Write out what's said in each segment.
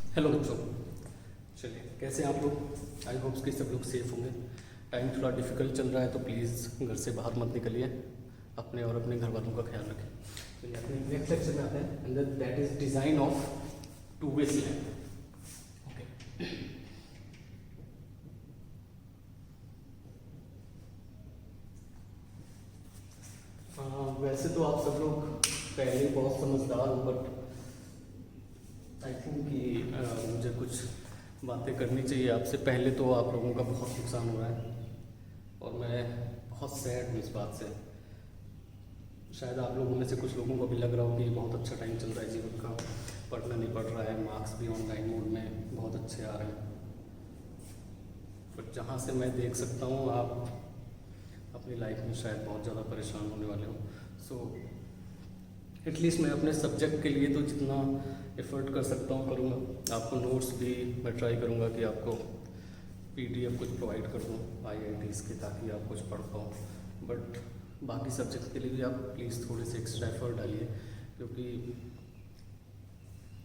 Hello बच्चों, चलिए कैसे हैं आप लोग। आई होप्स कि सब लोग सेफ होंगे। टाइम थोड़ा डिफिकल्ट चल रहा है तो प्लीज़ घर से बाहर मत निकलिए, अपने और अपने घर वालों का ख्याल रखें। तो ये अपने नेक्स्ट लेक्चर में आते हैं, and that is design of two way slab. Okay, वैसे तो आप सब लोग पहले ही बहुत समझदार हो, बट आई थिंक कि मुझे कुछ बातें करनी चाहिए आपसे। पहले तो आप लोगों का बहुत नुकसान हो रहा है और मैं बहुत सैड हूँ इस बात से। शायद आप लोगों में से कुछ लोगों को भी लग रहा हो कि बहुत अच्छा टाइम चल रहा है जीवन का, पढ़ना नहीं पड़ रहा है, मार्क्स भी ऑनलाइन मोड में बहुत अच्छे आ रहे हैं। बट जहाँ से मैं देख सकता हूँ आप अपनी लाइफ में शायद बहुत ज़्यादा परेशान होने वाले हो। सो एटलीस्ट मैं अपने सब्जेक्ट के लिए तो जितना एफर्ट कर सकता हूँ करूँगा। आपको नोट्स भी मैं ट्राई करूँगा कि आपको पीडीएफ कुछ प्रोवाइड कर दूँ IITs के, ताकि आप कुछ पढ़ पाओ। बट बाकी सब्जेक्ट के लिए भी आप प्लीज़ थोड़े से एक्स्ट्रा एफर्ट डालिए, क्योंकि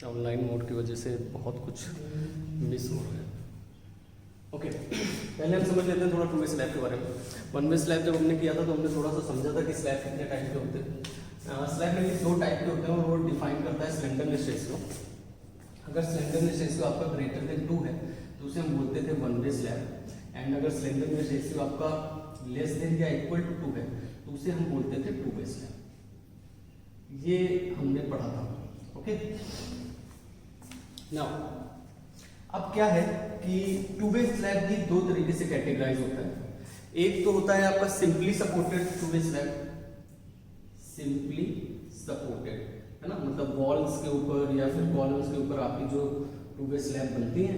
ऑनलाइन मोड की वजह से बहुत कुछ मिस हो रहा है। ओके, पहले हम समझ लेते हैं थोड़ा टू वे स्लैब के बारे में। वन वे स्लैब जब हमने किया था तो हमने थोड़ा सा समझा था कि स्लैब कितने टाइप के होते हैं। स्लैब में दो टाइप के होते हैं और वो डिफाइन करता है स्लेंडरनेस रेशियो। अगर स्लेंडरनेस रेशियो आपका ग्रेटर देन 2 है तो उसे हम बोलते थे वन वे स्लैब, एंड अगर स्लेंडरनेस रेशियो आपका लेस देन या इक्वल टू 2 है तो उसे हम बोलते थे टू वे स्लैब। ये हमने पढ़ा था। ओके, नाउ अब क्या है कि टू वे स्लैब भी दो तरीके से कैटेगराइज होता है। एक तो होता है आपका simply supported two way slab, simply supported, है ना, मतलब वॉल्स के ऊपर या फिर कॉलम्स के ऊपर आपकी जो टू वे स्लैब बनती है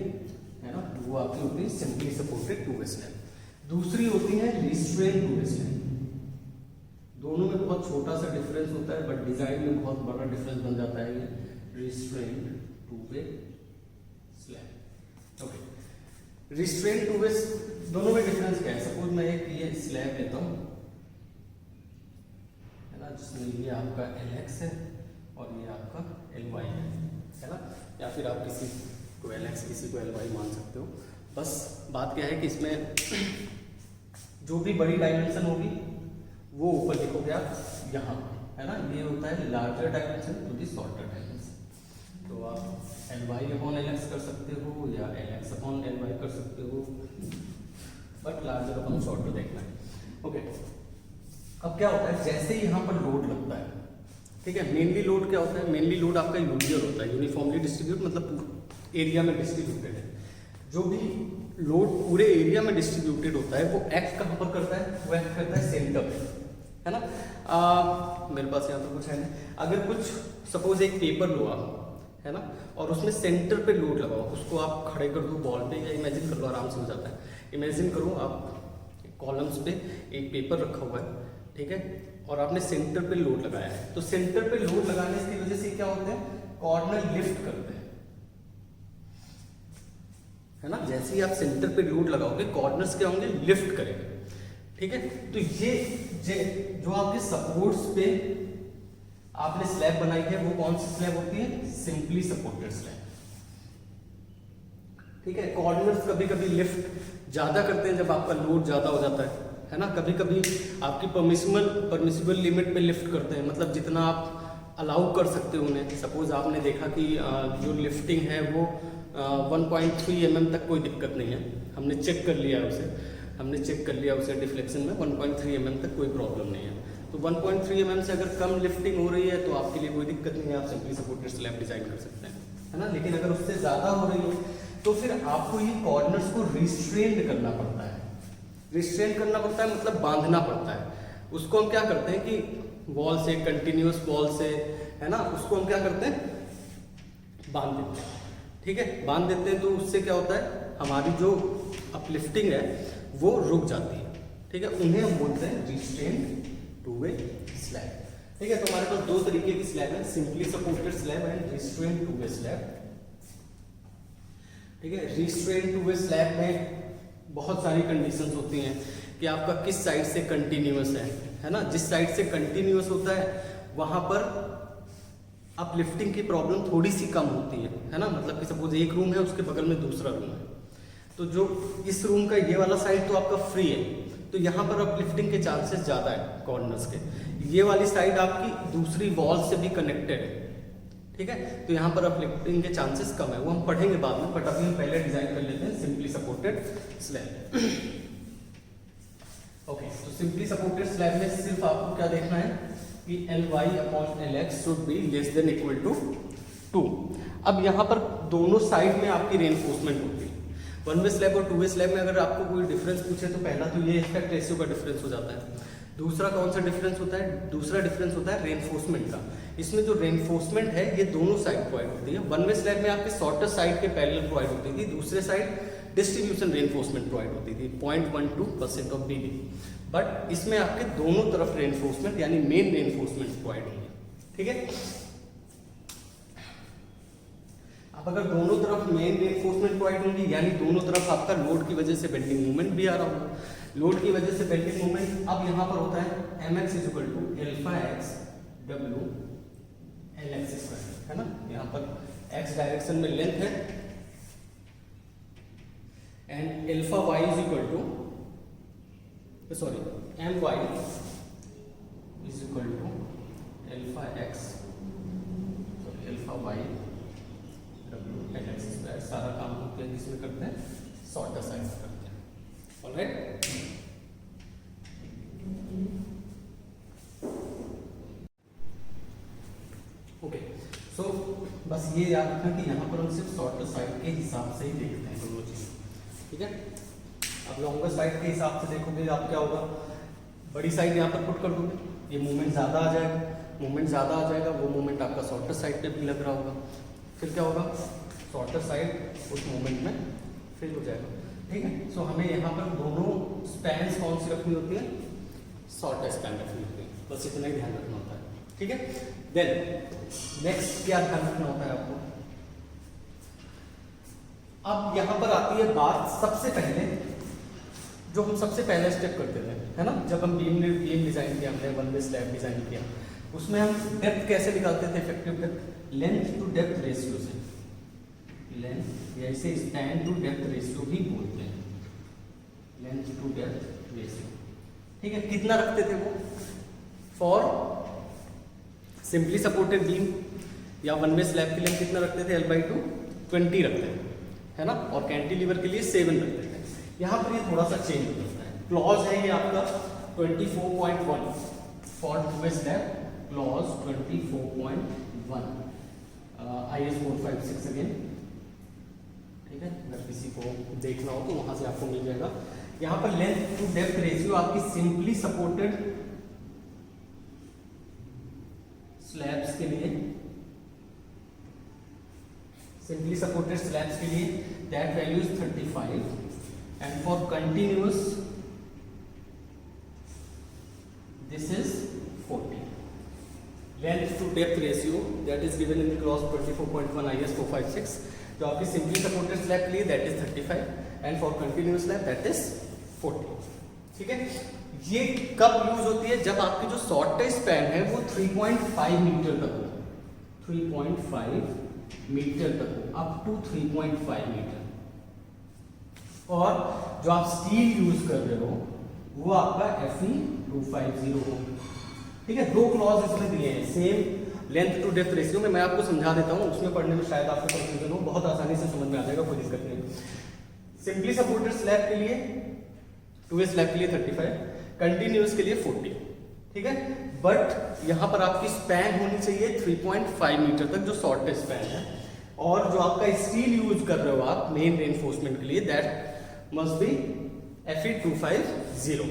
ना, वो आपकी होती है simply supported two way slab. दूसरी होती है रिस्ट्रेन टू वे स्लैब। दोनों में बहुत छोटा सा डिफरेंस होता है, बट डिजाइन में बहुत बड़ा डिफरेंस बन जाता है ये restrain two way slab. Okay, restrain two way दोनों में डिफरेंस क्या है। सपोज मैं एक ये स्लैब लेता हूँ, है ना, जिसमें ये आपका LX है और ये आपका LY है ना, या फिर आप किसी को LX किसी को LY मान सकते हो। बस बात क्या है कि इसमें जो भी बड़ी डायमेंशन होगी वो ऊपर लिखोगे आप यहाँ, है ना। ये होता है larger dimension to the shorter dimension. तो आप LY अपॉन LX कर सकते हो या LX अपॉन LY कर सकते हो, बट लार्जर अपॉन शॉर्टर देखना है। ओके, अब क्या होता है, जैसे यहाँ पर लोड लगता है, ठीक है, मेनली लोड क्या होता है, मेनली लोड आपका यूनियर होता है, यूनिफॉर्मली डिस्ट्रीब्यूट, मतलब एरिया में डिस्ट्रीब्यूटेड है। जो भी लोड पूरे एरिया में डिस्ट्रीब्यूटेड होता है वो एक्ट कहाँ पर करता है, वो एक्ट करता है सेंटर पे, है ना। मेरे पास यहाँ तो कुछ है नहीं। अगर कुछ सपोज एक पेपर लो आप, है ना, और उसमें सेंटर पे लोड लगाओ, उसको आप खड़े कर दो बॉल पे, या इमेजिन कर लो, आराम से हो जाता है। इमेजिन करो आप कॉलम्स पे एक पेपर रखा हुआ है, ठीक है, और आपने सेंटर पे लोड लगाया है। तो सेंटर पे लोड लगाने की वजह से क्या होता है, कॉर्नर लिफ्ट करते हैं, है ना। जैसे ही आप सेंटर पे लोड लगाओगे कॉर्नर्स क्या होंगे, लिफ्ट करेंगे, ठीक है। तो ये जो आपके सपोर्ट्स पे आपने स्लैब बनाई है वो कौन सी स्लैब होती है, सिंपली सपोर्टेड स्लैब, ठीक है। कॉर्नर्स कभी कभी लिफ्ट ज्यादा करते हैं जब आपका लोड ज्यादा हो जाता है ना। कभी कभी आपकी परमिसिबल लिमिट पे लिफ्ट करते हैं, मतलब जितना आप अलाउ कर सकते हो उन्हें। सपोज आपने देखा कि जो लिफ्टिंग है वो 1.3 mm तक कोई दिक्कत नहीं है, हमने चेक कर लिया उसे डिफ्लेक्शन में 1.3 mm तक कोई प्रॉब्लम नहीं है। तो 1.3 mm से अगर कम लिफ्टिंग हो रही है तो आपके लिए कोई दिक्कत नहीं है, आप सिंपली सपोर्टेड स्लैब डिजाइन कर सकते हैं, है ना। लेकिन अगर उससे ज्यादा हो रही है तो फिर आपको ये कॉर्नर्स को रिस्ट्रेन करना पड़ता है। रिस्ट्रेन करना पड़ता है मतलब बांधना पड़ता है। उसको हम क्या करते हैं कि वॉल से, कंटिन्यूअस वॉल से, है ना, उसको हम क्या करते हैं, बांध देते हैं, ठीक है, बांध देते हैं। तो उससे क्या होता है, हमारी जो अपलिफ्टिंग है वो रुक जाती है, ठीक है। उन्हें हम बोलते हैं रिस्ट्रेन टू वे स्लैब, ठीक है। तो हमारे पास दो तरीके की स्लैब है, simply supported slab and restrain two way slab, ठीक है। रिस्ट्रेन टू वे स्लैब में बहुत सारी कंडीशंस होती हैं कि आपका किस साइड से कंटिन्यूअस है ना। जिस साइड से कंटिन्यूअस होता है वहां पर अपलिफ्टिंग की प्रॉब्लम थोड़ी सी कम होती है ना। मतलब कि सपोज एक रूम है, उसके बगल में दूसरा रूम है, तो जो इस रूम का ये वाला साइड तो आपका फ्री है, तो यहाँ पर अपलिफ्टिंग के चांसेस ज़्यादा है कॉर्नर्स के। ये वाली साइड आपकी दूसरी वॉल से भी कनेक्टेड है, ठीक है, तो यहाँ पर अपलिफ्टिंग के चांसेस कम है, वो हम पढ़ेंगे बाद में, बट अभी हम पहले डिजाइन कर लेते हैं सिंपली सपोर्टेड स्लैब। ओके, तो सिंपली सपोर्टेड स्लैब में सिर्फ आपको क्या देखना है कि Ly/Lx should be less than equal to 2। अब यहाँ पर दोनों साइड में आपकी रेनफोर्समेंट होती है। वन वे स्लैब और टू वे स्लैब में अगर आपको कोई डिफरेंस पूछे तो पहला तो ये एस्पेक्ट रेशियो का डिफरेंस हो जाता है। दूसरा कौन सा डिफरेंस होता है? दूसरा डिफरेंस होता है रेनफोर्समेंट का। इसमें जो रेनफोर्समेंट है ये दोनों साइड प्रोवाइड होती है। वन वे स्लैब में आपके शॉर्टर साइड के पैरेलल प्रोवाइड होती थी, दूसरे साइड डिस्ट्रीब्यूशन रेनफोर्समेंट प्रोवाइड होती थी 0.12% ऑफ बीबी। बट इसमें आपके दोनों तरफ रेनफोर्समेंट यानी मेन रेनफोर्समेंट प्रोवाइड होंगे, ठीक है। अब अगर दोनों तरफ मेन रेनफोर्समेंट प्रोवाइड होंगी यानी दोनों तरफ आपका लोड की वजह से बेंडिंग मूवमेंट भी आ रहा होगा। लोड की वजह से बेंडिंग मूवमेंट अब यहां पर होता है mx equal to alpha x डब्ल्यू एल एक्स स्क्वायर, है ना। यहां पर x डायरेक्शन में लेंथ है and alpha y is equal to sorry m y is equal to alpha x sorry alpha y डब्ल्यू एल एक्स स्क्वायर। सारा काम होते हैं जिसमें करते हैं शॉर्टर साइड करते हैं, ऑलराइट। ओके, सो बस ये याद रखना कि यहाँ पर हम सिर्फ शॉर्टर साइड के हिसाब से ही देखते हैं दोनों चीज़, ठीक है। अब लॉन्गर साइड के हिसाब से देखोगे आप क्या होगा, बड़ी साइड यहाँ पर पुट कर दोगे, ये मूवमेंट ज़्यादा आ जाएगा, मूवमेंट ज़्यादा आ जाएगा, वो मूवमेंट आपका शॉर्टर साइड पे भी लग रहा होगा, फिर क्या होगा, शॉर्टर साइड उस मूवमेंट में फिल हो जाएगा, ठीक है। सो हमें यहाँ पर दोनों स्पैन्स कौन सी रखनी होती है, शॉर्टर स्पैन रखनी होती है, बस इतना ही ध्यान रखना होता है, ठीक है। देन नेक्स्ट क्या ध्यान रखना होता है आपको, अब यहाँ पर आती है बात सबसे पहले जो हम सबसे पहले स्टेप करते थे, है ना, जब हम बीम डिजाइन किया, हमने वन वे स्लैब डिजाइन किया, उसमें हम डेप्थ कैसे निकालते थे, effective depth length to depth ratio से, लेंथ या इसे स्पैन टू डेप्थ रेशियो भी बोलते हैं, लेंथ टू डेप्थ रेशियो, ठीक है। कितना रखते थे वो, फॉर सिंपली सपोर्टेड बीम या वन वे स्लैब के लिए कितना रखते थे, L/2 20 रखते थे, है ना, और कैंटिलीवर के लिए 7 रखते थे। यहाँ पर ये थोड़ा सा चेंज हो जाता है, क्लॉज है ये आपका 24.1 for two way slab, clause 24.1 IS 456 again, ठीक है। अगर किसी को देखना हो तो वहां से आपको मिल जाएगा। यहाँ पर लेंथ टू डेप्थ रेशियो आपकी सिंपली सपोर्टेड स्लैब्स के लिए, सिंपली सपोर्टेड स्लैब्स के लिए that value is 35 and for continuous this is 40. Length to depth ratio that is given in the clause 24.1 IS 456, जो आपकी सिंपली सपोर्टेड स्लैब के लिए that is 35 and for continuous slab that is 40, ठीक है। ये कब यूज होती है, जब आपकी जो शॉर्टेस्ट स्पैन है वो 3.5 मीटर तक हो, 3.5 मीटर तक हो, अप टू 3.5 मीटर, और जो आप स्टील यूज कर रहे हो वो आपका Fe250 हो, ठीक है। दो क्लॉज इसमें दिए हैं same length to depth ratio में, मैं आपको समझा देता हूं, उसमें पढ़ने में शायद आपको कंफ्यूजन हो, बहुत आसानी से समझ में आ जाएगा, कोई दिक्कत नहीं। सिंपली सपोर्टेड स्लैब के लिए, टू वे स्लैब के लिए 35, कंटिन्यूअस के लिए 40, ठीक है। बट यहां पर आपकी स्पैन होनी चाहिए 3.5 मीटर तक, जो शॉर्टेस्ट स्पैन है, और जो आपका स्टील यूज कर रहे हो आप मेन रेनफोर्समेंट के लिए that must be Fe250।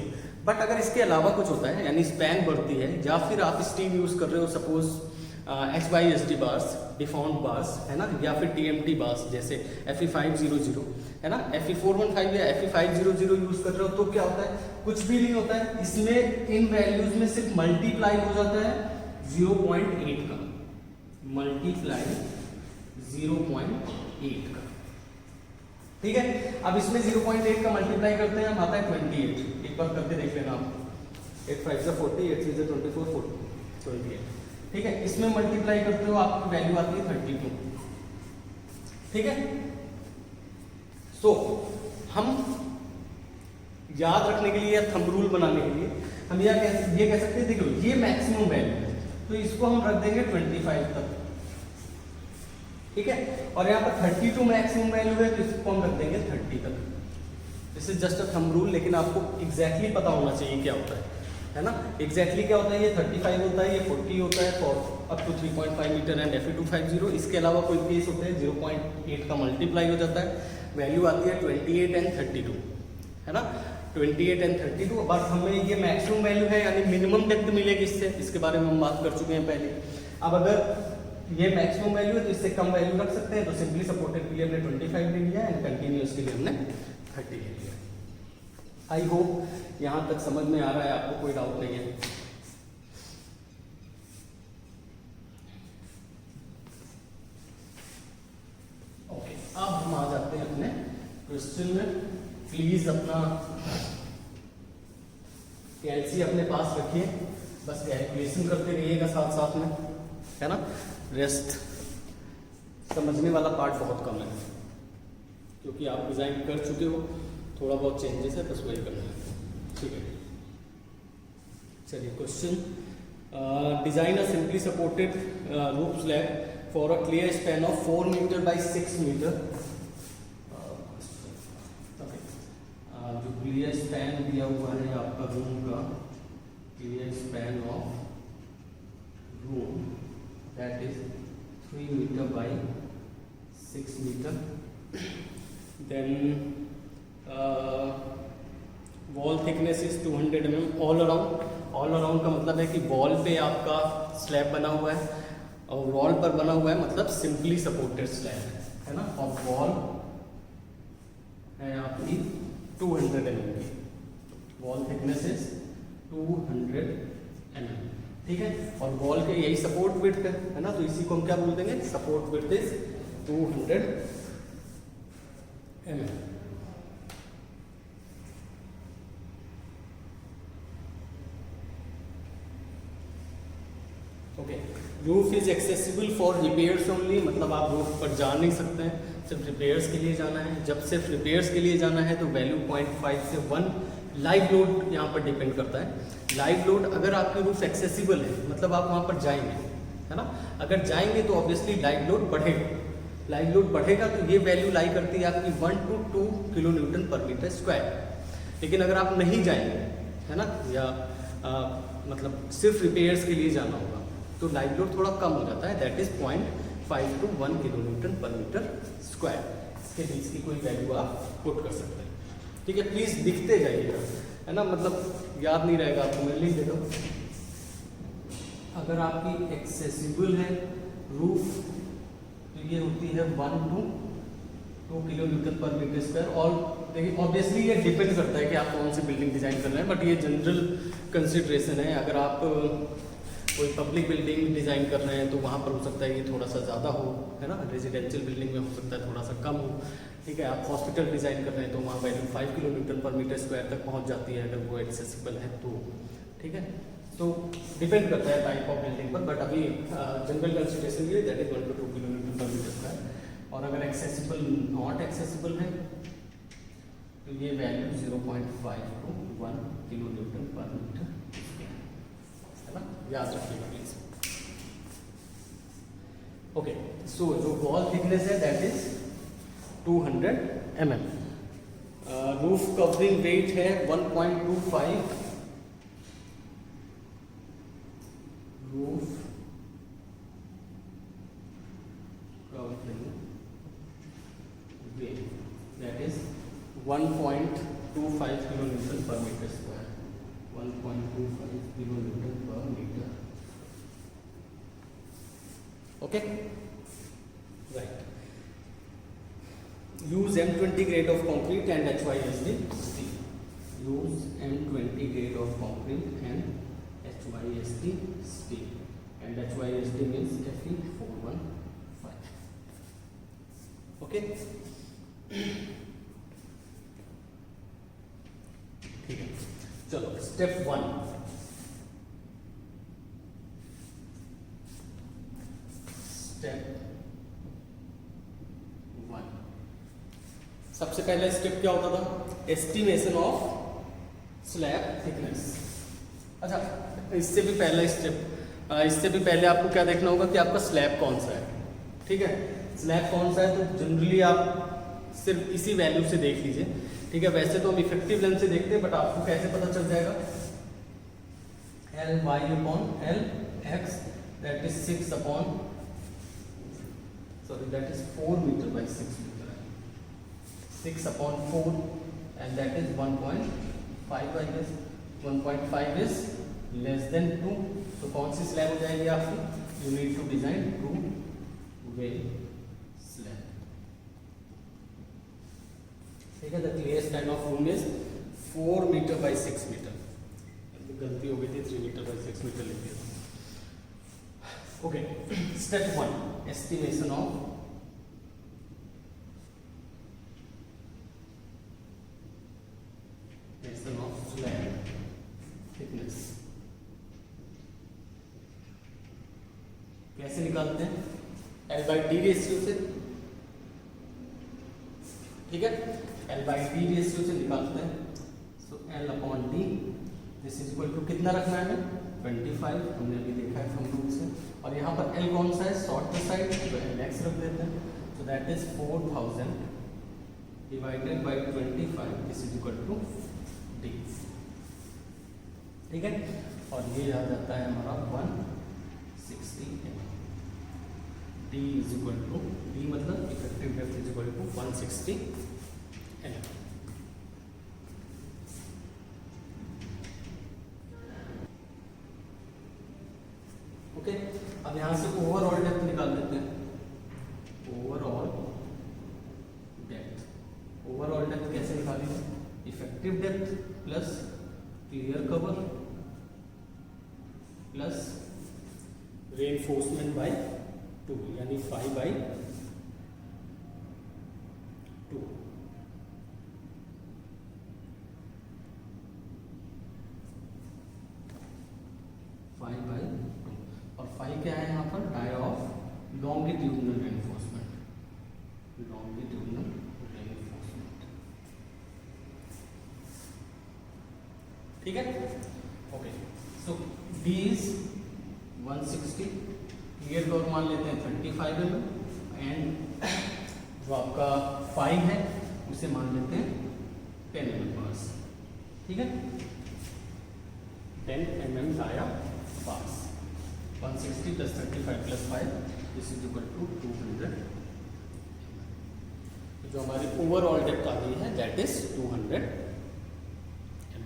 But अगर इसके अलावा कुछ होता है यानी स्पैन बढ़ती है या फिर आप स्टील यूज कर रहे हो, suppose HYSD bars, deformed bars, है ना, या फिर TMT बार्स जैसे Fe500, है ना, Fe415 या Fe500 यूज कर रहे हो, तो क्या होता है, कुछ भी नहीं होता है, इसमें इन वैल्यूज में सिर्फ मल्टीप्लाई हो जाता है 0.8 का, मल्टीप्लाई 0.8 का, ठीक है। अब इसमें 0.8 का मल्टीप्लाई करते हैं, हम आता है 28, एक बार करके देख लेना आप, 8 5 40, 8 3 24, 28, ठीक है, इसमें मल्टीप्लाई करते हो आपकी वैल्यू आती है 32। ठीक है, सो हम याद रखने के लिए या थंब रूल बनाने के लिए हम ये कह सकते हैं, देखो ये मैक्सिमम वैल्यू है तो इसको हम रख देंगे 25 तक। ठीक है, और यहाँ पर 32 मैक्सिमम वैल्यू है तो इसको हम रख देंगे 30 तक। This is just a thumb rule, लेकिन आपको एग्जैक्टली पता होना चाहिए क्या होता है ना। एग्जैक्टली क्या होता है, ये 35 होता है, ये 40 होता है for up to 3.5 metre and FE250। इसके अलावा कोई केस होते हैं 0.8 का मल्टीप्लाई हो जाता है, वैल्यू आती है 28 एंड 32, है ना। 28 एंड 32, बट हमें ये मैक्सिमम वैल्यू है यानी मिनिमम डेप्थ मिलेगी इससे, इसके बारे में हम बात कर चुके हैं पहले। अब अगर ये मैक्सिमम वैल्यू है तो इससे कम वैल्यू रख सकते हैं, तो सिंपली सपोर्टेड के लिए हमने 25 ले लिया एंड कंटिन्यूअस के लिए हमने 30 ले लिया। आई होप यहाँ तक समझ में आ रहा है, आपको कोई डाउट नहीं है। ओके, अब हम आ जाते हैं अपने क्वेश्चन में। प्लीज अपना कैलसी अपने पास रखिए, बस कैलकुलेशन करते रहिएगा साथ साथ में, है ना। रेस्ट समझने वाला पार्ट बहुत कम है क्योंकि आप डिजाइन कर चुके हो, थोड़ा बहुत चेंजेस है बस वही करना है। ठीक है, चलिए question, design a simply supported roof slab for a clear span of 4 metre by 6 metre. जो क्लियर स्पैन दिया हुआ है आपका रूम का, clear span of room that is 3 metre by 6 metre. Then wall thickness is 200 mm all around. All around का मतलब है कि वॉल पे आपका स्लैब बना हुआ है और वॉल पर बना हुआ है, मतलब सिंपली सपोर्टेड स्लैब है ना। और वॉल है आपकी 200 mm की, वॉल थिकनेस इज 200 mm। ठीक है, और वॉल के यही सपोर्ट विड्थ है ना, तो इसी को हम क्या बोल देंगे, support width is 200 mm। Okay, roof is accessible for repairs only, मतलब आप रूफ पर जा नहीं सकते हैं, सिर्फ रिपेयर्स के लिए जाना है। जब सिर्फ रिपेयर्स के लिए जाना है तो वैल्यू 0.5 से 1 लाइव लोड यहाँ पर डिपेंड करता है। लाइव लोड अगर आपकी रूफ एक्सेसिबल है, मतलब आप वहाँ पर जाएंगे, है ना। अगर जाएंगे तो ऑब्वियसली लाइव लोड बढ़ेगा, लाइव लोड बढ़ेगा तो ये वैल्यू लाई करती है आपकी 1 to 2 kilo newton per metre square. लेकिन अगर आप नहीं जाएंगे, है ना, या मतलब सिर्फ रिपेयर्स के लिए जाना होगा तो लाइव लोड थोड़ा कम हो जाता है, that is 0.5 to 1 kilo newton per metre square. इसके बीच की कोई वैल्यू आप पुट कर सकते हैं। ठीक है, प्लीज लिखते जाइएगा, है ना, मतलब याद नहीं रहेगा आपको, मैं लिख देता हूँ। अगर आपकी एक्सेसिबल है रूफ तो ये होती है 1 to 2 kilo newton per metre square. और देखिए ऑब्वियसली ये डिपेंड करता है कि आप कौन सी बिल्डिंग डिजाइन कर रहे हैं, बट ये जनरल कंसिडरेशन है। अगर आप कोई पब्लिक बिल्डिंग डिजाइन कर रहे हैं तो वहाँ पर हो सकता है ये थोड़ा सा ज़्यादा हो, है ना। रेजिडेंशियल बिल्डिंग में हो सकता है थोड़ा सा कम हो। ठीक है, आप हॉस्पिटल डिजाइन कर रहे हैं तो वहाँ value 5 kilo newton per metre square तक पहुँच जाती है अगर वो एक्सेसिबल है तो। ठीक है, तो डिपेंड करता है टाइप ऑफ बिल्डिंग पर, बट अभी जनरल कंसिडरेशन ये that is 1 to 2 kilo newton per metre square. और अगर एक्सेसिबल नॉट एक्सेसिबल है तो ये value 0.5 to 1 kilo newton per metre, है ना, याद रखिएगा प्लीज। ओके, सो जो वॉल थिकनेस है that is 200 mm। Roof covering weight है 1.25। Roof covering weight that is 1.25 kilo newton per metre square. 1.25 kilo newton per metre. Okay, right. use M20 grade of concrete and HYSD steel. Use M20 grade of concrete and HYSD steel. And HYSD means Fe415. Okay. ठीक है, चलो step 1। सबसे पहला step क्या होता था, estimation of slab thickness. अच्छा, इससे भी पहला स्टेप, इससे भी पहले आपको क्या देखना होगा कि आपका स्लैब कौन सा है। ठीक है, स्लैब कौन सा है तो जनरली आप सिर्फ इसी वैल्यू से देख लीजिए। ठीक है, वैसे तो हम इफेक्टिव लेंथ से देखते हैं, बट आपको कैसे पता चल जाएगा, L Y upon L X that is 6 upon sorry that is 4 meter by 6 meter, 6 upon 4 and that is 1.5 I guess, 1.5 is less than 2, तो कौन सी स्लैब हो जाएगी आपकी, you need to design 2-way slab। ठीक है, the clearest kind of room is 4 meter by 6 meter, गलती हो गई थी 3 meter by 6 meter लिख दिया। Okay, step 1, estimation of slab thickness. कैसे निकालते हैं, L/D रेशियो से। ठीक है, L/D रेशियो से निकालते हैं। So L/D this is equal to कितना रखना है हमें, 25, हमने अभी देखा है फ्रॉम रूट से। और यहाँ पर L कौन सा है, शॉर्ट साइड, तो LX रख देते हैं। So that is 4000 divided by 25, this is equal to D। ठीक है, और ये आ जाता है हमारा 160 mm। D is equal to, D मतलब effective depth is equal to 160 mm। Okay, अब यहां से ओवरऑल डेप्थ निकाल लेते हैं। ओवरऑल डेप्थ, ओवरऑल डेप्थ कैसे निकालेंगे, effective depth plus clear cover plus reinforcement by 2 यानी 5/2, 5/2। और 5 क्या है यहाँ पर, dia of longitudinal reinforcement, longitudinal reinforcement. ठीक है, okay. So D is 160, clear cover मान लेते हैं 35 mm, एंड जो आपका 5 है उसे मान लेते हैं 10 mm पास। ठीक है, 10 mm dia pass, 160 plus 35 plus 5, this is equal to 200। जो हमारी ओवरऑल डेप्थ आ गई है that is 200 mm।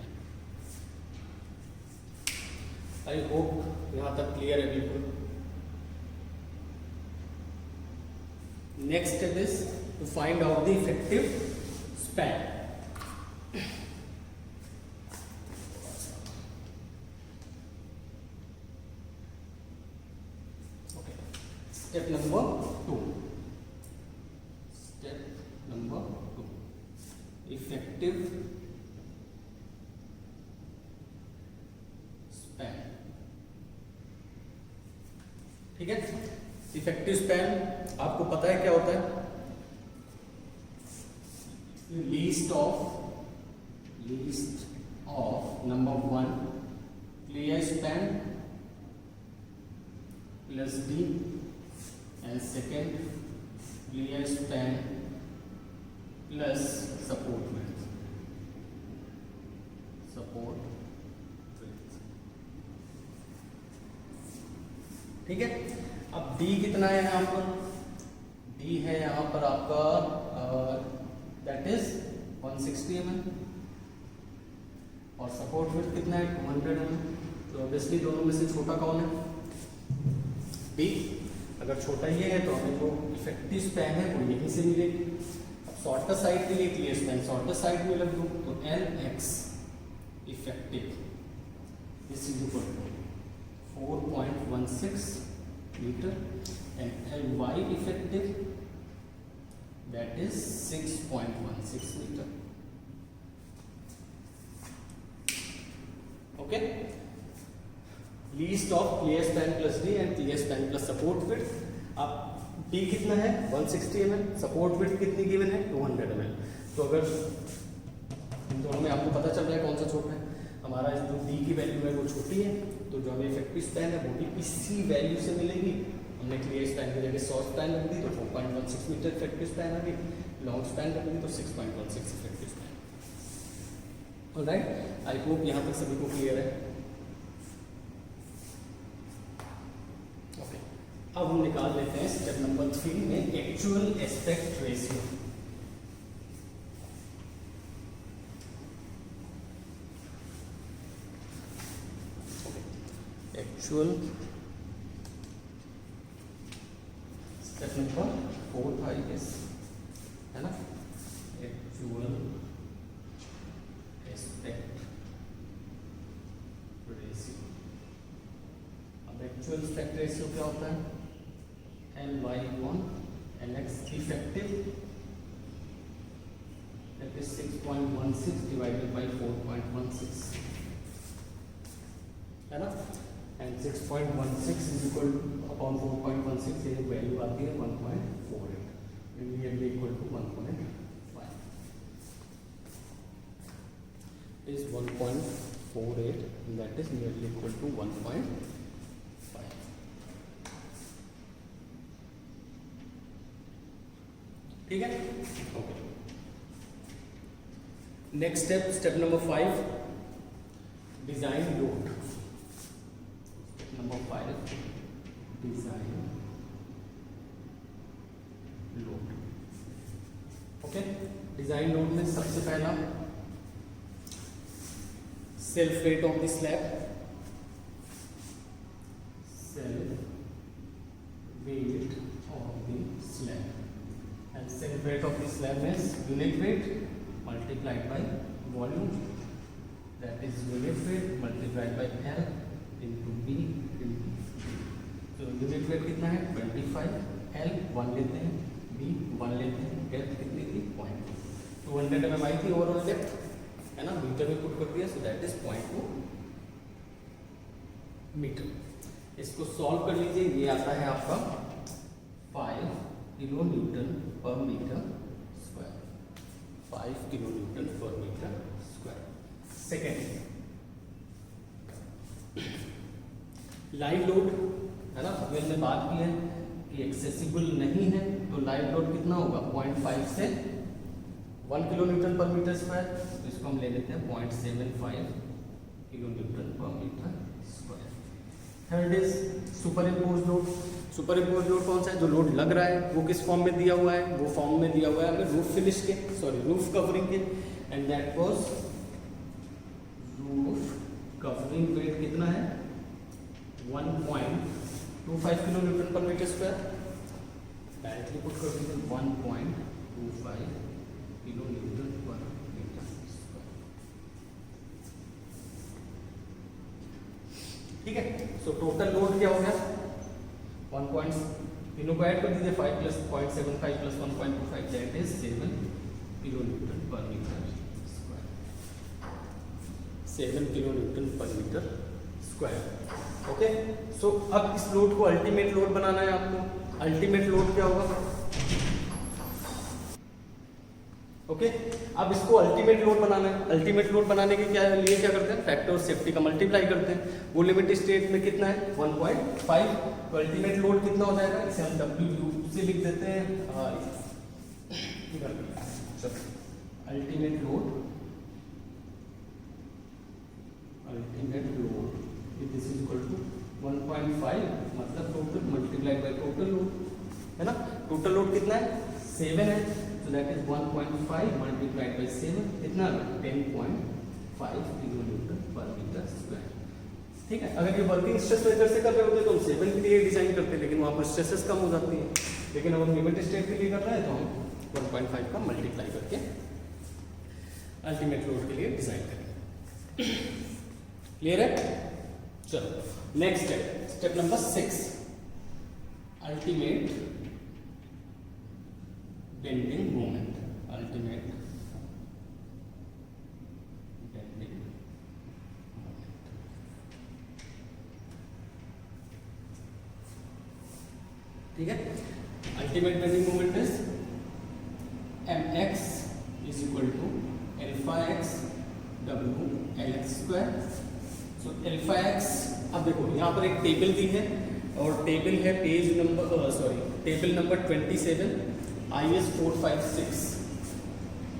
I hope यहाँ तक क्लियर है बिल्कुल। Next step is to find out the effective span. Step number 2. Step number 2. Effective span। ठीक है, इफेक्टिव स्पैन आपको पता है क्या होता है, least of number 1 clear span plus D and second clear span plus support width, ठीक है। अब D कितना है यहाँ पर, D है यहाँ पर आपका दैट इज 160 mm, और सपोर्ट विड्थ कितना है 200 mm। तो ऑब्वियसली दोनों में से छोटा कौन है, D। अगर छोटा ये है तो हमें जो इफेक्टिव स्पैन है वो यहीं से मिलेगी। अब शॉर्टर साइड के लिए क्लियर स्पैन शॉर्टर साइड में लग दूँ तो LX effective this is equal to 4.16 metre and LY effective that is 6.16 metre. Okay, least of clear span plus D and clear span plus support width. आप T कितना है 160 ml, support width कितनी given है 200 ml। तो अगर इन दोनों में आपको पता चल रहा है कौन सा छोटा है, हमारा जो डी की वैल्यू है वो छोटी है, तो जो हमें इफेक्टिव स्पैन है वो भी इसी वैल्यू से मिलेगी। हमने क्लियर स्पैन की जगह शॉर्ट स्पैन रख दी तो 4.16 मीटर इफेक्टिव स्पैन आ गई, लॉन्ग स्पैन रख दी तो 6.16 इफेक्टिव स्पैन। ऑलराइट, आई होप यहाँ तक सभी को क्लियर है। ओके, अब हम निकाल लेते हैं स्टेप नंबर 3 में actual aspect ratio. Actual step number 4 था इस, है ना, एक्चुअल एस्पेक्ट रेशियो। अब एक्चुअल एस्पेक्ट रेशियो क्या होता है, Ly upon Lx effective, that is 6.16 divided by 4.16, है ना, एंड 6.16 इज इक्वल अपॉन 4.16, ये वैल्यू आती है 1.48, nearly equal to 1.5, is 1.48, that is nearly equal to 1.5। ठीक है, ओके। Next step, step number 5, design load. Step number 5, design load. Okay, design load में सबसे पहला self weight of the slab, self weight of the slab, and self weight of the slab is unit weight multiplied by volume, that is unit weight multiplied by L into B into B। तो unit weight कितना है 25, L 1 लेते हैं, B 1 लेते हैं, depth कितनी थी 0.2 200 mm थी ओवरऑल डेप्थ, है ना, मीटर में पुट कर दिया, सो दैट इज 0.2 मीटर। इसको सॉल्व कर लीजिए, ये आता है आपका 5 kilo newton per metre square, 5 kilo newton per metre square. Second, live load, है ना, अभी हमने बात की है कि एक्सेसिबल नहीं है, तो लाइव लोड कितना होगा 0.5 से 1 kilo newton per metre square, तो इसको हम ले लेते हैं 0.75 kilo newton per metre square. Third is superimpose load. Superimpose load कौन सा है, जो लोड लग रहा है वो किस फॉर्म में दिया हुआ है, वो फॉर्म में दिया हुआ है हमें रूफ फिनिश के, सॉरी रूफ कवरिंग के, and that was roof covering weight कितना है 1.25 kilo newton per metre square, directly put कर दीजिए 1.25 kilo newton per metre square. ठीक है, सो टोटल लोड क्या हो गया 1 पॉइंट, तीनों को ऐड कर दीजिए 5 plus 0.75 plus 1.25, that is 7 kilo newton per metre square, 7 kilo newton per metre square. Okay, सो अब इस लोड को अल्टीमेट लोड बनाना है आपको। अल्टीमेट लोड क्या होगा, ओके, अब इसको अल्टीमेट लोड बनाना है। अल्टीमेट लोड बनाने के लिए क्या करते हैं, फैक्टर ऑफ सेफ्टी का मल्टीप्लाई करते हैं। वो लिमिट स्टेट में कितना है 1.5, तो अल्टीमेट लोड कितना हो जाएगा, इसे हम W से लिख देते हैं, ultimate load, ultimate load this is equal to 1.5 मतलब total multiply by total load, है ना। टोटल लोड कितना है 7 है, so that is 1.5 multiplied by 7 कितना 10.5 kilo newton per metre square. ठीक है, अगर ये वर्किंग स्ट्रेस मेथड से कर रहे होते तो हम 7 के लिए डिजाइन करते, लेकिन वहाँ पर स्ट्रेसेस कम हो जाती है, लेकिन अब हम लिमिट स्टेट के लिए कर रहे हैं तो हम 1.5 का मल्टीप्लाई करके अल्टीमेट लोड के लिए डिजाइन करेंगे। क्लियर है, चलो next step, step number 6, ultimate bending moment, ultimate bending moment. ठीक है, ultimate bending moment is mx is equal to alpha x डब्ल्यू l x square. So alpha x, अब देखो यहाँ पर एक टेबल दी है और टेबल है page number table number 27 IS 456,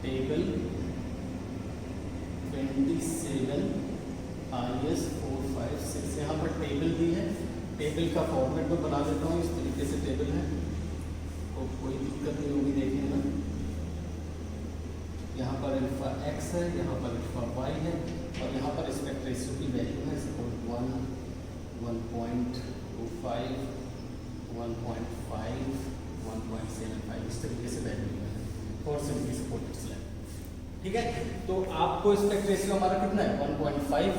table 27 IS 456। यहाँ पर टेबल दी है, टेबल का फॉर्मेट में बना देता हूँ, इस तरीके से टेबल है तो कोई दिक्कत नहीं होगी देखने में। यहाँ पर अल्फा एक्स है, यहाँ पर अल्फा वाई है और यहाँ पर एस्पेक्ट रेशियो की वैल्यू है 1, 1.25, 1.5, 1.75, इस तरीके से वैल्यू है फॉर सिम्पली सपोर्टेड स्लैब। ठीक है, तो आपको एस्पेक्ट रेशियो हमारा कितना है 1.5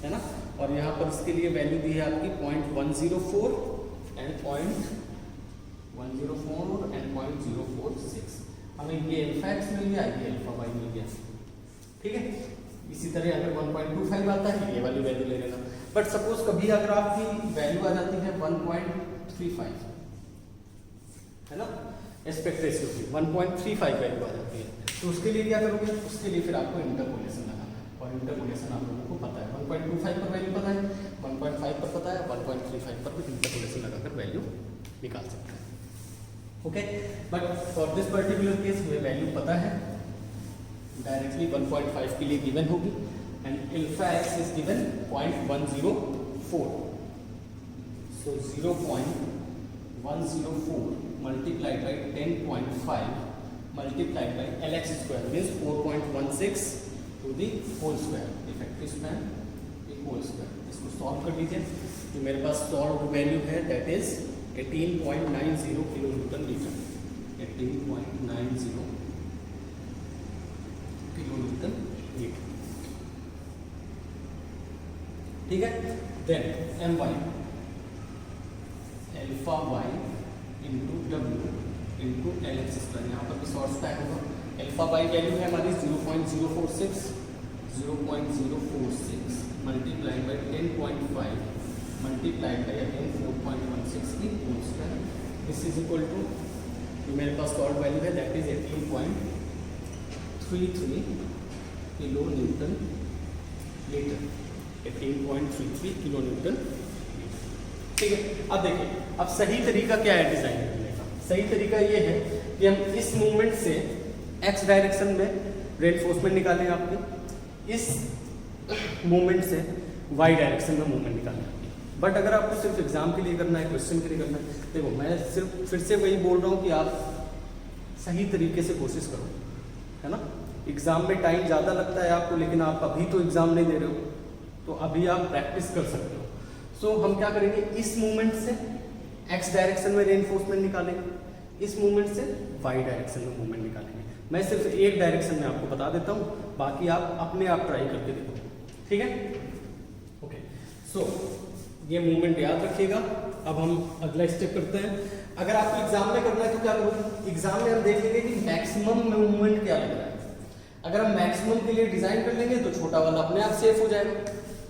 है ना, और यहाँ पर इसके लिए वैल्यू दी है आपकी 0.104 एंड 0.104 हमें ये अल्फा एक्स मिल गया, ये अल्फा वाई मिल गया। ठीक है, इसी तरह अगर 1.25 आता है ये वाली वैल्यू ले लेना। बट सपोज कभी अगर आपकी वैल्यू आ जाती है 1.35 है ना, एस्पेक्ट रेशियो की 1.35 वैल्यू आ जाती है, तो उसके लिए क्या करोगे, उसके लिए फिर आपको इंटरपोलेशन लगाना है और इंटरपोलेशन आप लोगों को पता है 1.25 पर वैल्यू पता है, 1.5 पर पता है, 1.35 पर भी इंटरपोलेशन लगाकर वैल्यू निकाल सकते हैं। Okay, but for this particular case हमें वैल्यू पता है, डायरेक्टली 1.5 के लिए गिवन होगी and alpha x is given 0.104। So 0.104 multiplied by 10.5 multiplied by LX square means 4.16 to the whole square, effective span the whole square। इसको solve कर लीजिए, तो मेरे पास सॉल्व वैल्यू है that is 18.90 kilo newton metre, 18.90 kilo newton metre. ठीक है, then M Y alpha Y into W into L x square, यहाँ पर भी सोर्स टाइम होगा। अल्फा वाई वैल्यू है हमारी 0.046 multiplied by 10.5 multiplied by again 4.16 की whole square. This is equal to, मेरे पास सॉल्व वैल्यू है that is 18.33 kilo newton metre, 18.33 kilo newton. ठीक है, अब देखिए, अब सही तरीका क्या है डिजाइन करने का? सही तरीका ये है कि हम इस मूवमेंट से एक्स डायरेक्शन में रेनफोर्समेंट निकालें आपकी, इस मूवमेंट से वाई डायरेक्शन में मूवमेंट निकालें आपकी। बट अगर आपको सिर्फ एग्जाम के लिए करना है, क्वेश्चन के लिए करना है, देखो मैं सिर्फ फिर से वही बोल रहा हूँ कि आप सही तरीके से कोशिश करो, है ना। एग्जाम में टाइम ज़्यादा लगता है आपको, लेकिन आप अभी तो एग्जाम नहीं दे रहे हो, तो अभी आप प्रैक्टिस कर सकते हो। सो हम क्या करेंगे, इस मूवमेंट से एक्स डायरेक्शन में रेनफोर्समेंट निकालेंगे, इस मूवमेंट से वाई डायरेक्शन में मूवमेंट निकालेंगे। मैं सिर्फ एक डायरेक्शन में आपको बता देता हूँ, बाकी आप अपने आप ट्राई करके देखो। ठीक है, ओके। सो ये मूवमेंट याद रखिएगा। अब हम अगला स्टेप करते हैं। अगर आपको एग्जाम में करना है तो क्या करोगे, एग्जाम में हम देखेंगे कि मैक्सिमम मूवमेंट क्या लग रहा है। अगर हम मैक्सिमम के लिए डिजाइन कर लेंगे तो छोटा वाला अपने आप सेफ हो जाएगा,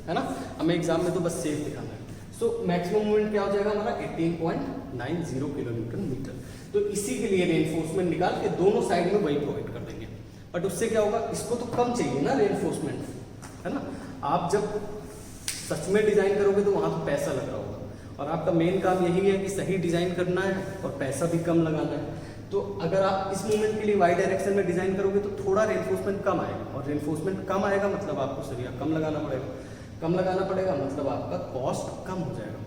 है ना। हमें एग्जाम में तो बस सेफ दिखाना है। सो मैक्सिमम मूवमेंट क्या हो जाएगा हमारा 18.90 किलो न्यूटन मीटर। तो इसी के लिए रेनफोर्समेंट निकाल के दोनों साइड में वही प्रोवाइड कर देंगे। बट उससे क्या होगा, इसको तो कम चाहिए ना रेनफोर्समेंट, है ना। आप जब सच में डिजाइन करोगे तो वहां तो पैसा लग रहा होगा, और आपका मेन काम यही है कि सही डिजाइन करना है और पैसा भी कम लगाना है। तो अगर आप इस मूवमेंट के लिए वाई डायरेक्शन में डिजाइन करोगे तो थोड़ा रेनफोर्समेंट कम आएगा, और रेनफोर्समेंट कम आएगा मतलब आपको सरिया कम लगाना पड़ेगा, मतलब आपका कॉस्ट कम हो जाएगा।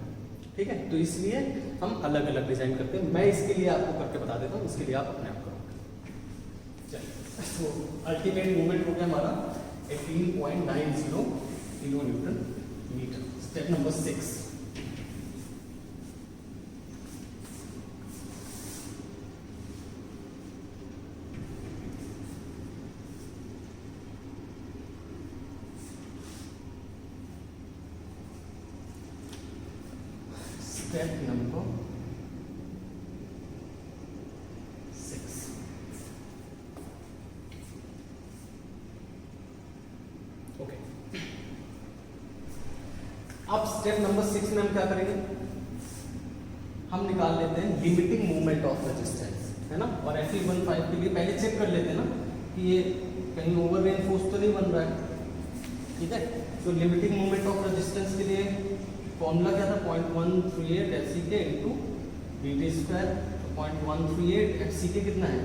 ठीक है, तो इसलिए हम अलग अलग डिजाइन करते हैं। मैं इसके लिए आपको करके बता देता हूँ, इसके लिए आप अपने आप करोगे। चलिए, तो अल्टीमेट मूवमेंट हो गया हमारा 18.90 kilo newton metre. Step number 6, step number 6। Okay, अब स्टेप नंबर 6 में हम क्या करेंगे, हम निकाल लेते हैं लिमिटिंग मूवमेंट ऑफ रेजिस्टेंस, है ना। और Fe15 के लिए पहले चेक कर लेते हैं ना कि ये कहीं ओवर रेनफोर्स तो नहीं बन रहा है, ठीक है। तो लिमिटिंग मूवमेंट ऑफ रेजिस्टेंस के लिए फॉर्मूला क्या था, 0.138 FCK into BT square. 0.138 FCK कितना है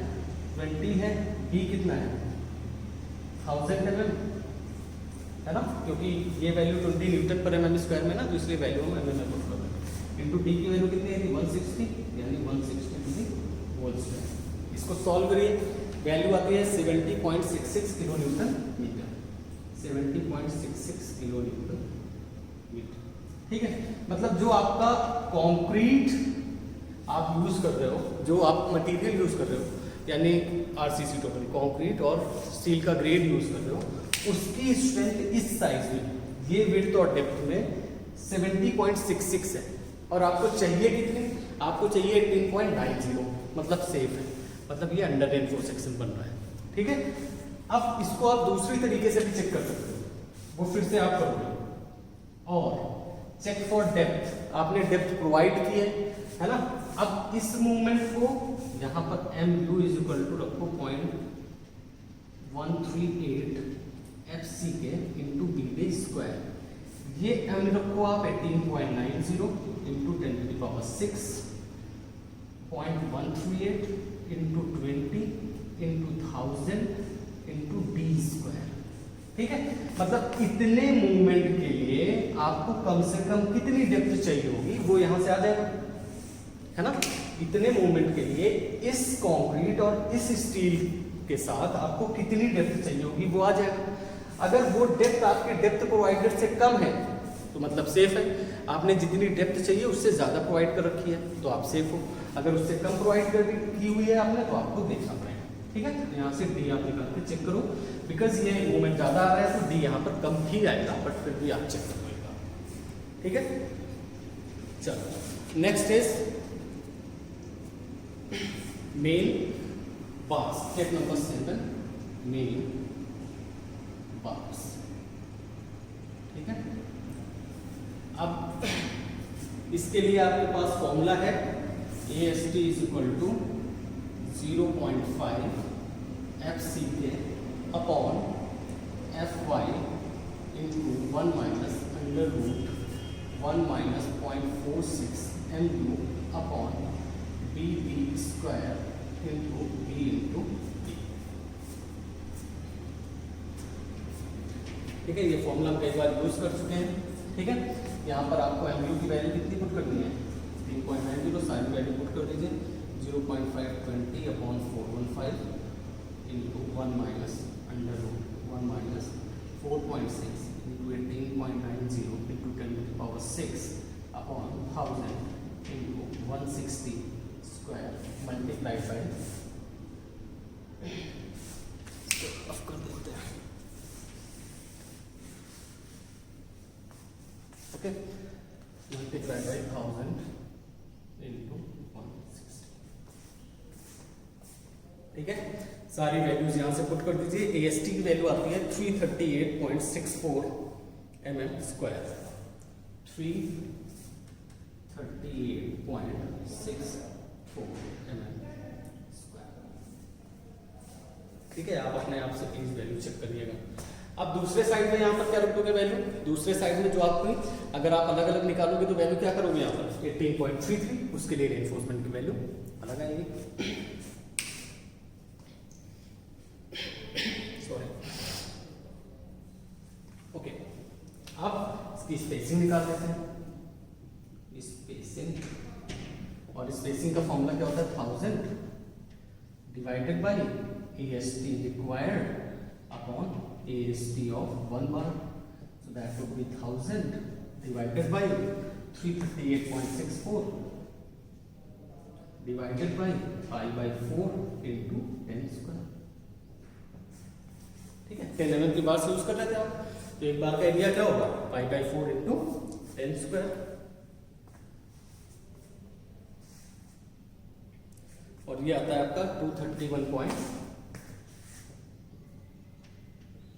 20 है, B कितना है 1000 mm, है ना, क्योंकि ये वैल्यू 20 न्यूटन पर mm स्क्वायर में ना, तो इसलिए वैल्यू हम mm में पुट कर रहे हैं। इंटू डी की वैल्यू कितनी है 160, यानी 160 टू दी होल स्क्वायर। इसको सॉल्व करिए, वैल्यू आती है 70.66 kilo newton metre, 70.66 kilo newton metre, ठीक है। मतलब जो आपका कंक्रीट आप यूज कर रहे हो, जो आप मटेरियल यूज कर रहे हो, यानी आरसीसी टोटल कंक्रीट और स्टील का ग्रेड यूज कर रहे हो, उसकी स्ट्रेंथ इस साइज में, ये विड्थ और डेप्थ में 70.66 है। और आपको चाहिए कितनी, आपको चाहिए 18.90, मतलब सेफ है, मतलब ये अंडर रेनफोर्स सेक्शन बन रहा है, ठीक है। अब इसको आप दूसरी तरीके से भी चेक कर सकते हो, वो फिर से आप करोगे। और चेक फॉर डेप्थ, आपने डेप्थ प्रोवाइड की है ना। अब इस मूवमेंट को यहां पर MU इज इक्वल टू रखो 0.138 FCK इंटू BD स्क्वायर। ये M रखो आप 18.90 into 10 to the power 6, 0.138 into 20 into 1000 into D square, ठीक है। मतलब इतने मूवमेंट के लिए आपको कम से कम कितनी डेप्थ चाहिए होगी, वो यहां से आ जाएगा, है ना। इतने मूवमेंट के लिए इस कंक्रीट और इस स्टील के साथ आपको कितनी डेप्थ चाहिए होगी, वो आ जाएगा। अगर वो डेप्थ आपके डेप्थ प्रोवाइडर से कम है तो मतलब सेफ है, आपने जितनी डेप्थ चाहिए उससे ज्यादा प्रोवाइड कर रखी है तो आप सेफ हो। अगर उससे कम प्रोवाइड की हुई है आपने तो आपको देखना पड़ेगा, ठीक है। तो यहाँ से डी आप निकाल के चेक करो, बिकॉज ये मूवमेंट ज्यादा आ रहा है तो डी यहाँ पर कम ही आएगा, बट फिर भी आप चेक कर लो, ठीक है। चलो next is main bars, step number 7, main bars, ठीक है। अब इसके लिए आपके पास फॉर्मूला है AST is equal to 0.5 FCK upon FY into 1 minus under root 1 minus 0.46 MU upon BD square into B into D, ठीक है। ये फॉर्मूला हम कई बार यूज कर चुके हैं, ठीक है। यहाँ पर आपको MU की वैल्यू कितनी पुट करनी है 3.90, साइन वैल्यू पुट कर दीजिए 0.520 upon 415 into 1 minus under root 1 minus 4.6 into 18.90 into 10 to the power 6 upon 1000 into 160 square multiplied by, off कर देते हैं, ओके, मल्टीप्लाइड बाय 1000 इंटू 160, ठीक है। सारी वैल्यूज यहां से पुट कर दीजिए। AST की वैल्यू आती है 338.64 mm स्क्वायर, 338.64 mm स्क्वायर, ठीक है। आप अपने आप से प्लीज वैल्यू चेक करिएगा। अब दूसरे साइड में यहाँ पर क्या रखोगे वैल्यू, दूसरे साइड में जो आपकी अगर आप अलग अलग निकालोगे तो वैल्यू क्या करोगे, यहाँ पर 18.33, उसके लिए रेनफोर्समेंट की वैल्यू अलग आएगी, सॉरी, ओके। अब इसकी स्पेसिंग निकाल देते हैं, स्पेसिंग, और स्पेसिंग का फॉर्मूला क्या होता है 1000 divided bye AST required upon AST of 1 bar, so that would be 1000 divided by 338.64 divided by pi by 4 into 10 square, ठीक है। 10 mm की बार से यूज कर रहे थे आप, तो एक बार का एरिया क्या होगा pi by 4 into 10 square, और ये आता है आपका 231.9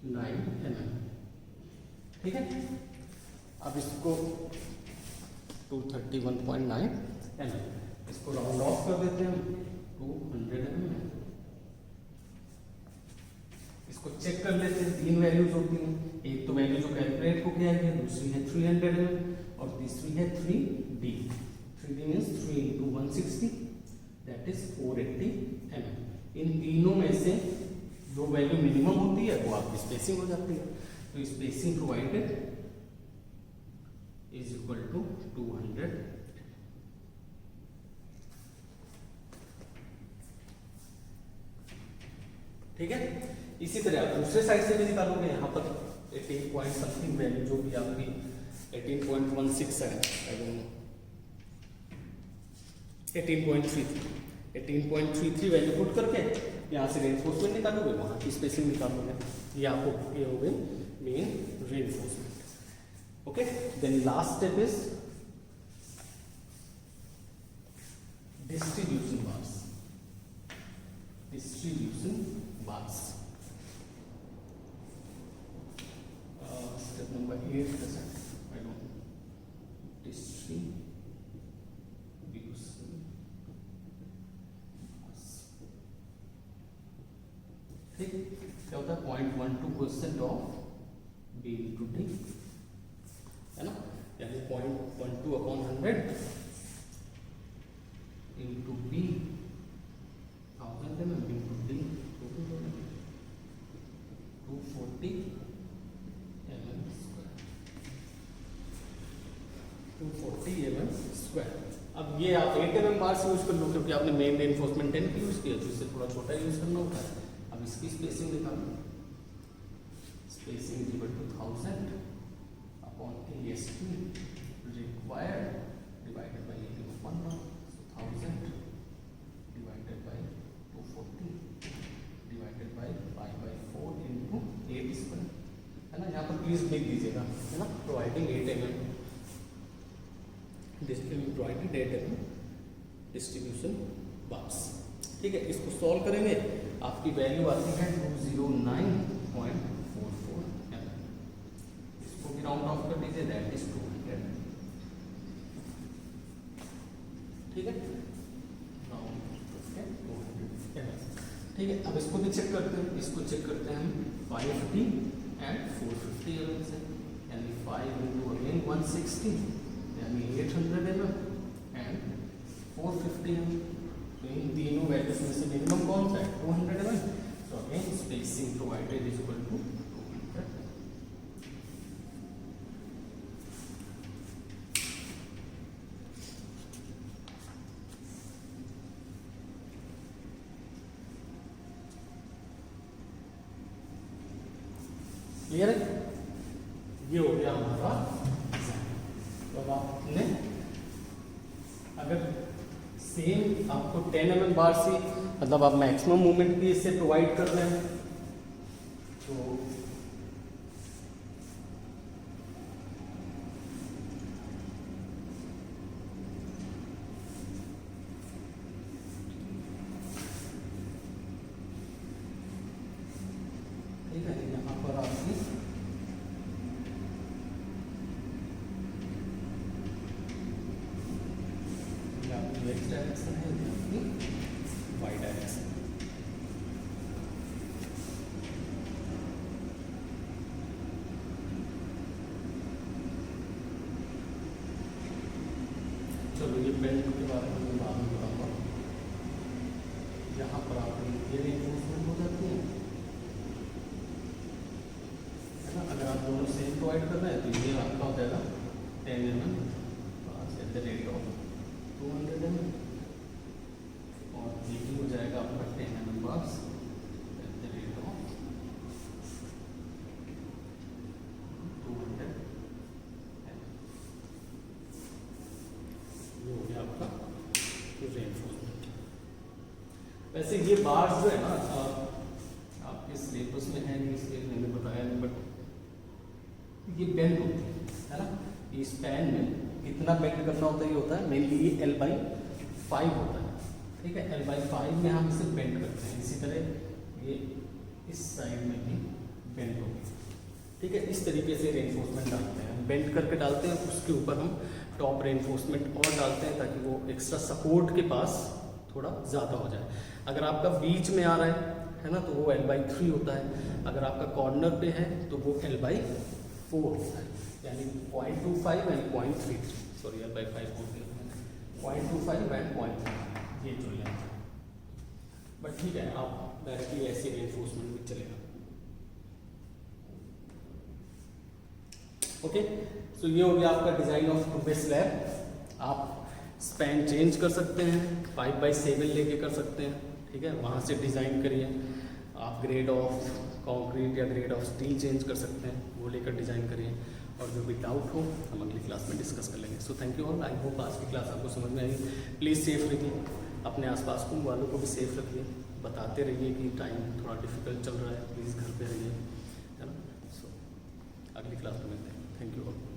mm, ठीक है। अब इसको 231.9 mm। इसको राउंड ऑफ कर देते हैं 200 mm। इसको चेक कर लेते हैं, 3 वैल्यूज होती हैं, एक तो वैल्यू जो कैलकुलेट हो गया है, दूसरी है 300 mm और तीसरी है 3D। 3D means 3 into 160 that is 480 mm। इन तीनों में से जो वैल्यू मिनिमम होती है वो आपकी स्पेसिंग हो जाती है। तो spacing provided is equal to 200। ठीक है, इसी तरह आप दूसरे साइड से भी निकालोगे। यहाँ पर 18 पॉइंट समथिंग वैल्यू जो भी आपकी 18.16 है, 18.33 वैल्यू पुट करके यहाँ से रेनफोर्समेंट निकालोगे, वहाँ की स्पेसिंग निकालोगे। ये आपको ये हो गई main reinforcement. Okay, then last step is distribution bars. Distribution bars step number 8 percent I don't know. Distribution bars। ठीक, क्या होता है 0.12% ऑफ B into D, है ना, यानी 0.12 upon 100 into B 1000 mm into D 240 mm square, 240 mm square। अब ये आप 8 mm बार से यूज कर लो क्योंकि आपने मेन रेनफोर्समेंट 10 की यूज किया, तो इससे थोड़ा छोटा यूज करना होता है। अब इसकी स्पेसिंग निकालो, spacing equal to 1000 upon ASP required divided by 81, so 1000 divided by 240 divided by 5/4 into 8 square, है ना। यहाँ पर प्लीज लिख दीजिएगा, है ना, providing 8 mm provided 8 mm distribution bars. ठीक है, इसको सॉल्व करेंगे, आपकी वैल्यू आती है 209.44 mm। इसको भी राउंड ऑफ कर दीजिए, दैट इज 200। ठीक है, राउंड करके 200 mm। ठीक है, अब इसको भी चेक करते हैं, इसको चेक करते हैं हम 550 एंड 450 mm से, यानी 5 into अगेन 160 यानी 800 mm एंड 450 mm। तो इन तीनों वैल्यूज में से मिनिमम कौन सा है 200 mm। तो again spacing provided is equal to 200। Clear है, ये हो गया हमारा। तो अब आपने अगर सेम आपको 10 mm बार से मतलब आप मैक्सिमम मूवमेंट भी इससे प्रोवाइड कर रहे हैं, तो ठीक है, यहाँ पर आपकी एक्स डायरेक्शन है, वाई डायरेक्शन। चलो ये बेल्ट के बारे में मैं बाद में बताऊंगा। यहाँ पर आप ये रेनफोर्समेंट हो जाती है ना। अगर आप दोनों सेम प्रोवाइड कर रहे हैं तो ये आपका हो जाएगा 10 mm at the rate of 200 mm और ये भी हो जाएगा आपका 10 mm bars at the rate of 200 mm। ये हो गया आपका रेनफोर्समेंट। वैसे ये बार्स जो है ना आपके सिलेबस में है नहीं, इसलिए मैंने बताया नहीं, बट ये बेंड होती है ना। ये स्पैन में कितना बेंड करना होता है, ये होता है मेनली ये L/5 होता है। ठीक है, L/5 में हम इसे बेंड करते हैं। इसी तरह ये इस साइड में भी बेंड होगी। ठीक है, इस तरीके से रेनफोर्समेंट डालते हैं, बेंड करके डालते हैं, उसके ऊपर हम टॉप रेनफोर्समेंट और डालते हैं ताकि वो एक्स्ट्रा सपोर्ट के पास थोड़ा ज़्यादा हो जाए। अगर आपका बीच में आ रहा है ना, तो वो L/3 होता है। अगर आपका कॉर्नर पे है तो वो L/4 होता है, यानी 0.25 एंड 0.33, सॉरी L/5 बोल दिया मैंने, 0.25 एंड 0.3 ये जो लेंथ है। बट ठीक है, आप डायरेक्टली ऐसे रेनफोर्समेंट भी चलेगा। ओके, सो ये हो गया आपका डिजाइन ऑफ 2 वे स्लैब। आप स्पैन चेंज कर सकते हैं, 5/7 लेके कर सकते हैं, ठीक है, वहाँ से डिज़ाइन करिए। आप ग्रेड ऑफ कंक्रीट या ग्रेड ऑफ स्टील चेंज कर सकते हैं, वो लेकर डिज़ाइन करिए। और जो भी डाउट हो हम अगली क्लास में डिस्कस कर लेंगे। So thank you all, I hope आज की क्लास आपको समझ में आई। प्लीज़ सेफ रहिए, अपने आसपास को वालों को भी सेफ रखिए, बताते रहिए कि टाइम थोड़ा डिफिकल्ट चल रहा है, प्लीज़ घर पे रहिए, है ना। सो अगली क्लास में मिलते हैं। Thank you all.